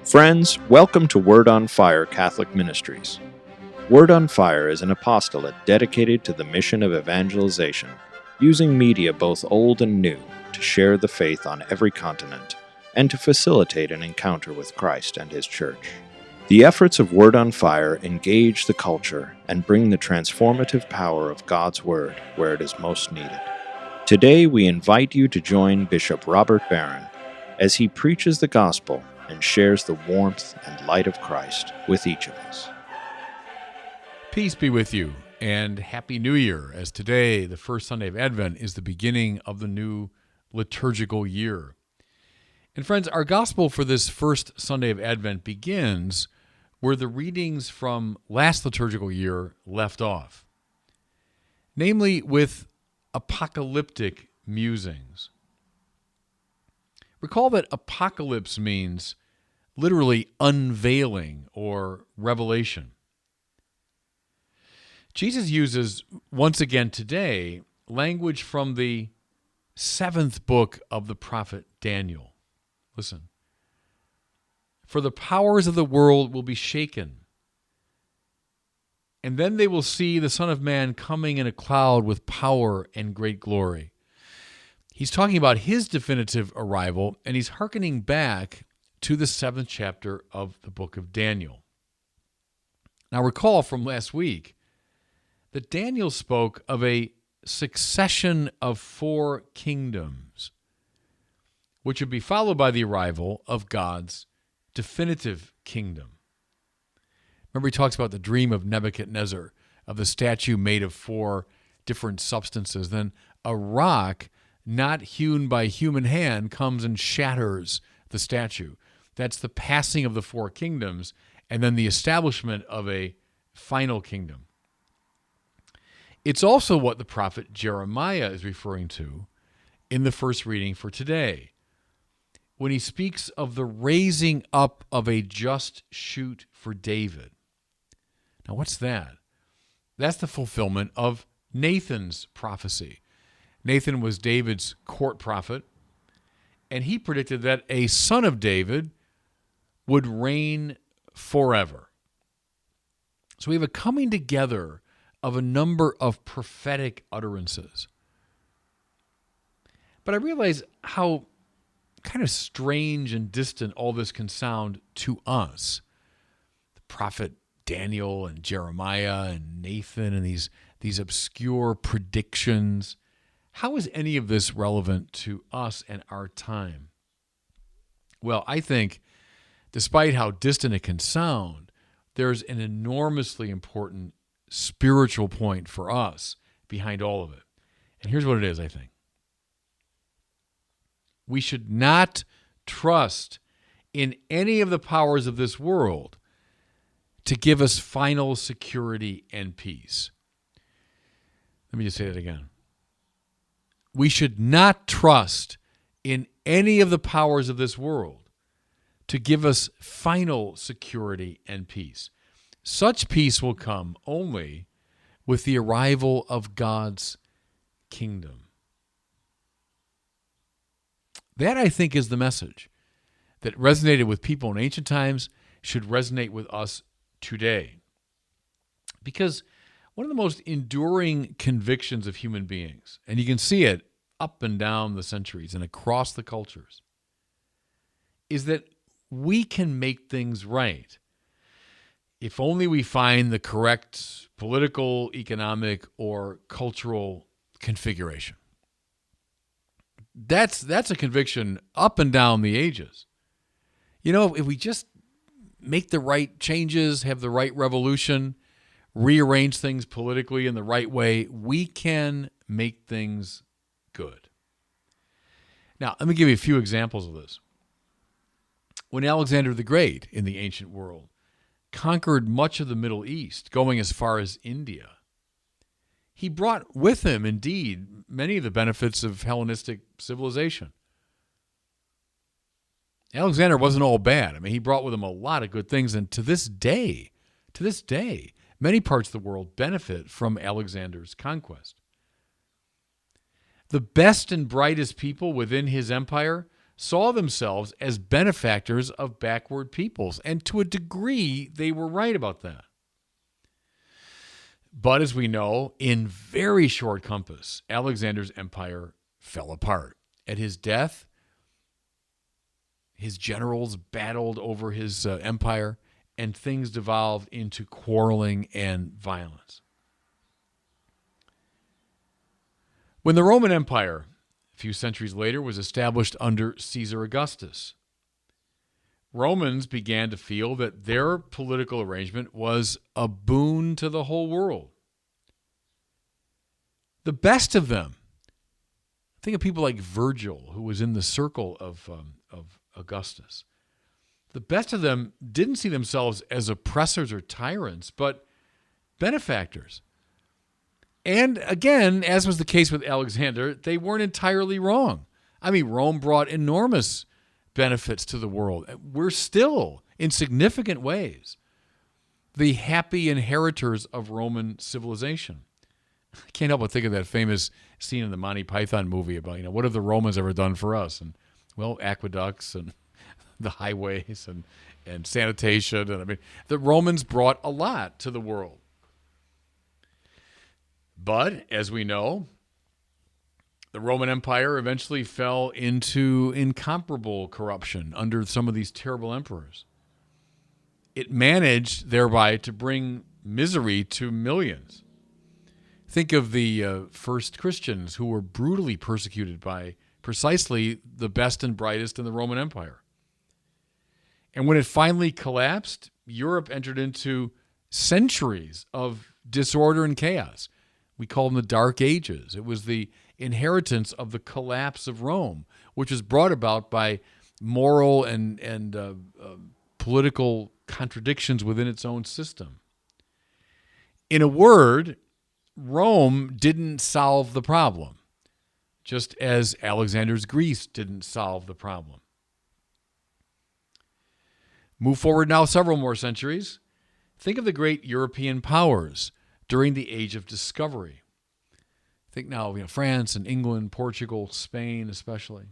Friends, welcome to Word on Fire Catholic Ministries. Word on Fire is an apostolate dedicated to the mission of evangelization, using media both old and new to share the faith on every continent and to facilitate an encounter with Christ and His Church. The efforts of Word on Fire engage the culture and bring the transformative power of God's Word where it is most needed. Today we invite you to join Bishop Robert Barron as he preaches the gospel and shares the warmth and light of Christ with each of us. Peace be with you, and Happy New Year, as today, the first Sunday of Advent, is the beginning of the new liturgical year. And friends, our gospel for this first Sunday of Advent begins where the readings from last liturgical year left off, namely with apocalyptic musings. Recall that apocalypse means literally unveiling or revelation. Jesus uses, once again today, language from the 7th book of the prophet Daniel. Listen. For the powers of the world will be shaken, and then they will see the Son of Man coming in a cloud with power and great glory. He's talking about his definitive arrival, and he's hearkening back to the 7th chapter of the book of Daniel. Now recall from last week that Daniel spoke of a succession of 4 kingdoms, which would be followed by the arrival of God's definitive kingdom. Remember, he talks about the dream of Nebuchadnezzar, of the statue made of 4 different substances. Then a rock not hewn by human hand comes and shatters the statue. That's the passing of the 4 kingdoms, and then the establishment of a final kingdom. It's also what the prophet Jeremiah is referring to in the first reading for today, when he speaks of the raising up of a just shoot for David. Now, what's that? That's the fulfillment of Nathan's prophecy. Nathan was David's court prophet, and he predicted that a son of David would reign forever. So we have a coming together of a number of prophetic utterances. But I realize how kind of strange and distant all this can sound to us. The prophet Daniel and Jeremiah and Nathan and these obscure predictions. How is any of this relevant to us and our time? Well, I think, despite how distant it can sound, there's an enormously important spiritual point for us behind all of it. And here's what it is, I think. We should not trust in any of the powers of this world to give us final security and peace. Let me just say that again. We should not trust in any of the powers of this world to give us final security and peace. Such peace will come only with the arrival of God's kingdom. That, I think, is the message that resonated with people in ancient times, should resonate with us today. Because one of the most enduring convictions of human beings, and you can see it up and down the centuries and across the cultures, is that we can make things right if only we find the correct political, economic, or cultural configuration. That's a conviction up and down the ages. You know, if we just make the right changes, have the right revolution, rearrange things politically in the right way, we can make things good. Now, let me give you a few examples of this. When Alexander the Great in the ancient world conquered much of the Middle East, going as far as India, he brought with him, indeed, many of the benefits of Hellenistic civilization. Alexander wasn't all bad. I mean, he brought with him a lot of good things, and to this day, many parts of the world benefit from Alexander's conquest. The best and brightest people within his empire saw themselves as benefactors of backward peoples, and to a degree, they were right about that. But as we know, in very short compass, Alexander's empire fell apart. At his death, his generals battled over his empire, and things devolved into quarreling and violence. When the Roman Empire, a few centuries later, was established under Caesar Augustus, Romans began to feel that their political arrangement was a boon to the whole world. The best of them, think of people like Virgil, who was in the circle of Augustus. The best of them didn't see themselves as oppressors or tyrants, but benefactors. And again, as was the case with Alexander, they weren't entirely wrong. I mean, Rome brought enormous benefits to the world. We're still, in significant ways, the happy inheritors of Roman civilization. I can't help but think of that famous scene in the Monty Python movie about, what have the Romans ever done for us? And, well, aqueducts and the highways and sanitation. And the Romans brought a lot to the world. But, as we know, the Roman Empire eventually fell into incomparable corruption under some of these terrible emperors. It managed, thereby, to bring misery to millions. Think of the first Christians who were brutally persecuted by precisely the best and brightest in the Roman Empire. And when it finally collapsed, Europe entered into centuries of disorder and chaos. We call them the Dark Ages. It was the inheritance of the collapse of Rome, which was brought about by moral and political contradictions within its own system. In a word, Rome didn't solve the problem, just as Alexander's Greece didn't solve the problem. Move forward now several more centuries. Think of the great European powers during the Age of Discovery. Think now, France and England, Portugal, Spain especially,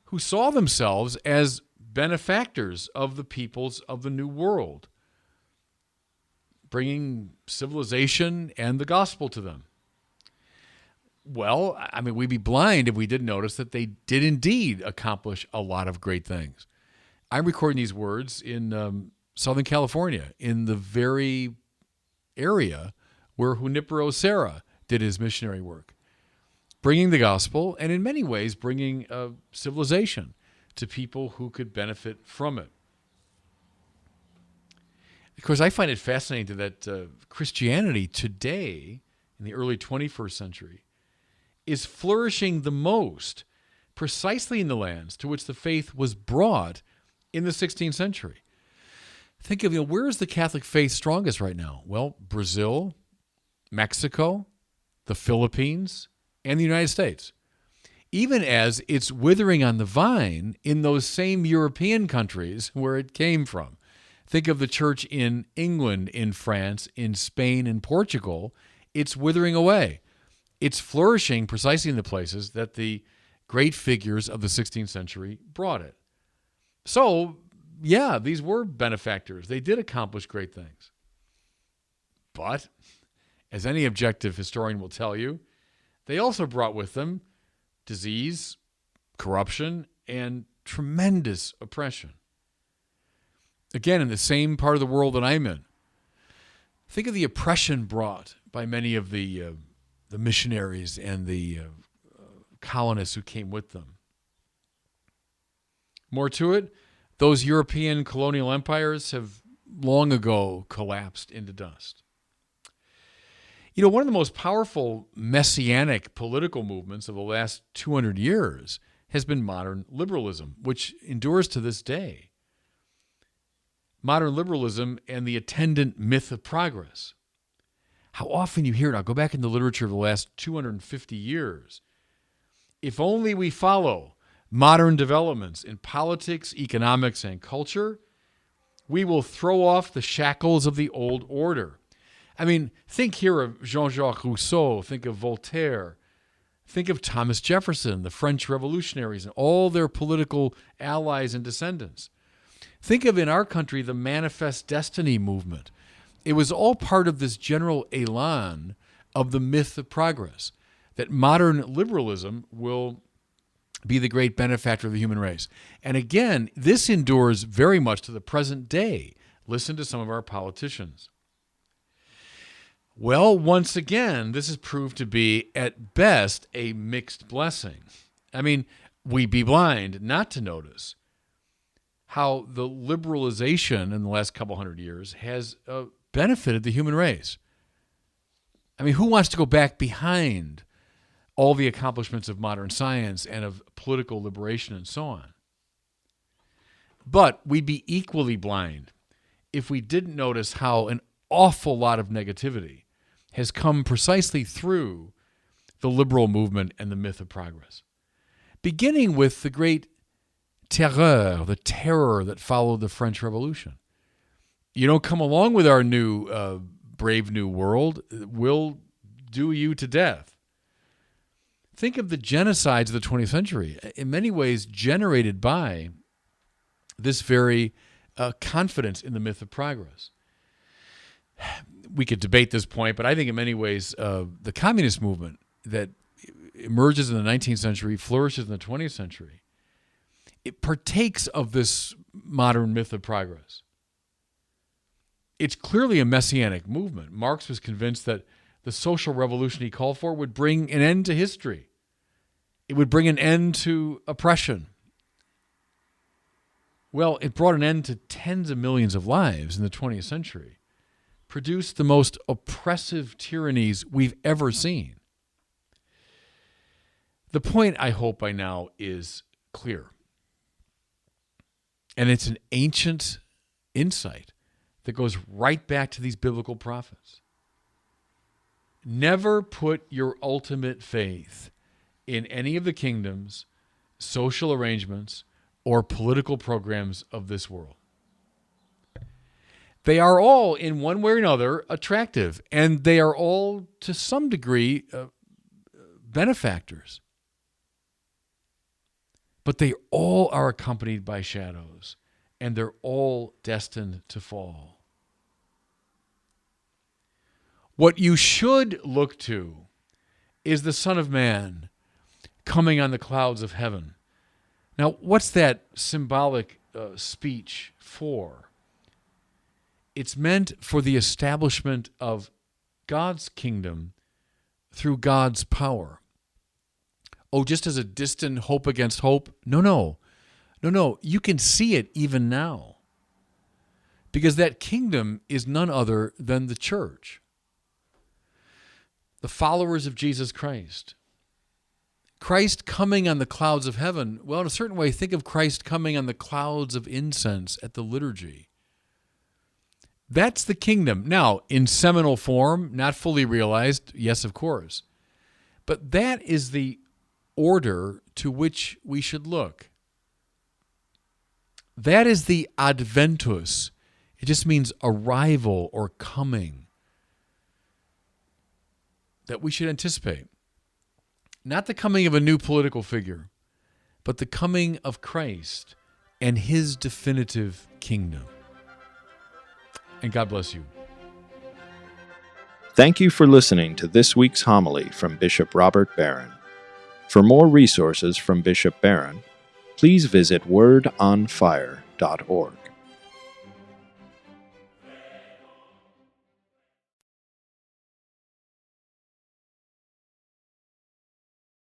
who saw themselves as benefactors of the peoples of the New World, bringing civilization and the gospel to them. Well, we'd be blind if we didn't notice that they did indeed accomplish a lot of great things. I'm recording these words in Southern California, in the very area where Junipero Serra did his missionary work, bringing the gospel and in many ways bringing civilization to people who could benefit from it. Of course, I find it fascinating that Christianity today, in the early 21st century, is flourishing the most precisely in the lands to which the faith was brought in the 16th century. Think of, where is the Catholic faith strongest right now? Well, Brazil, Mexico, the Philippines, and the United States. Even as it's withering on the vine in those same European countries where it came from. Think of the church in England, in France, in Spain, and Portugal. It's withering away. It's flourishing precisely in the places that the great figures of the 16th century brought it. So, yeah, these were benefactors. They did accomplish great things. But, as any objective historian will tell you, they also brought with them disease, corruption, and tremendous oppression. Again, in the same part of the world that I'm in, think of the oppression brought by many of the missionaries and the colonists who came with them. More to it, those European colonial empires have long ago collapsed into dust. One of the most powerful messianic political movements of the last 200 years has been modern liberalism, which endures to this day. Modern liberalism and the attendant myth of progress. How often you hear it. I'll go back in the literature of the last 250 years. If only we follow modern developments in politics, economics, and culture, we will throw off the shackles of the old order. Think here of Jean-Jacques Rousseau, think of Voltaire, Think of Thomas Jefferson, the French revolutionaries, and all their political allies and descendants. Think of, in our country, the Manifest Destiny movement. It was all part of this general elan of the myth of progress, that modern liberalism will be the great benefactor of the human race. And again, this endures very much to the present day. Listen to some of our politicians. Well, once again, this has proved to be, at best, a mixed blessing. I mean, we'd be blind not to notice how the liberalization in the last couple hundred years has benefited the human race. I mean, who wants to go back behind all the accomplishments of modern science and of political liberation and so on? But we'd be equally blind if we didn't notice how an awful lot of negativity has come precisely through the liberal movement and the myth of progress. Beginning with the great terror, the terror that followed the French Revolution. You don't come along with our new, brave new world, we'll do you to death. Think of the genocides of the 20th century, in many ways generated by this very confidence in the myth of progress. We could debate this point, but I think in many ways the communist movement that emerges in the 19th century, flourishes in the 20th century, it partakes of this modern myth of progress. It's clearly a messianic movement. Marx was convinced that the social revolution he called for would bring an end to history. It would bring an end to oppression. Well, it brought an end to tens of millions of lives in the 20th century, produced the most oppressive tyrannies we've ever seen. The point, I hope by now, is clear. And it's an ancient insight that goes right back to these biblical prophets. Never put your ultimate faith in any of the kingdoms, social arrangements, or political programs of this world. They are all, in one way or another, attractive, and they are all, to some degree, benefactors. But they all are accompanied by shadows, and they're all destined to fall. What you should look to is the Son of Man coming on the clouds of heaven. Now, what's that symbolic speech for? It's meant for the establishment of God's kingdom through God's power. Oh, just as a distant hope against hope? No. You can see it even now. Because that kingdom is none other than the church. The followers of Jesus Christ. Christ coming on the clouds of heaven. Well, in a certain way, think of Christ coming on the clouds of incense at the liturgy. That's the kingdom. Now, in seminal form, not fully realized, yes, of course. But that is the order to which we should look. That is the adventus. It just means arrival or coming that we should anticipate. Not the coming of a new political figure, but the coming of Christ and his definitive kingdom. And God bless you. Thank you for listening to this week's homily from Bishop Robert Barron. For more resources from Bishop Barron, please visit wordonfire.org.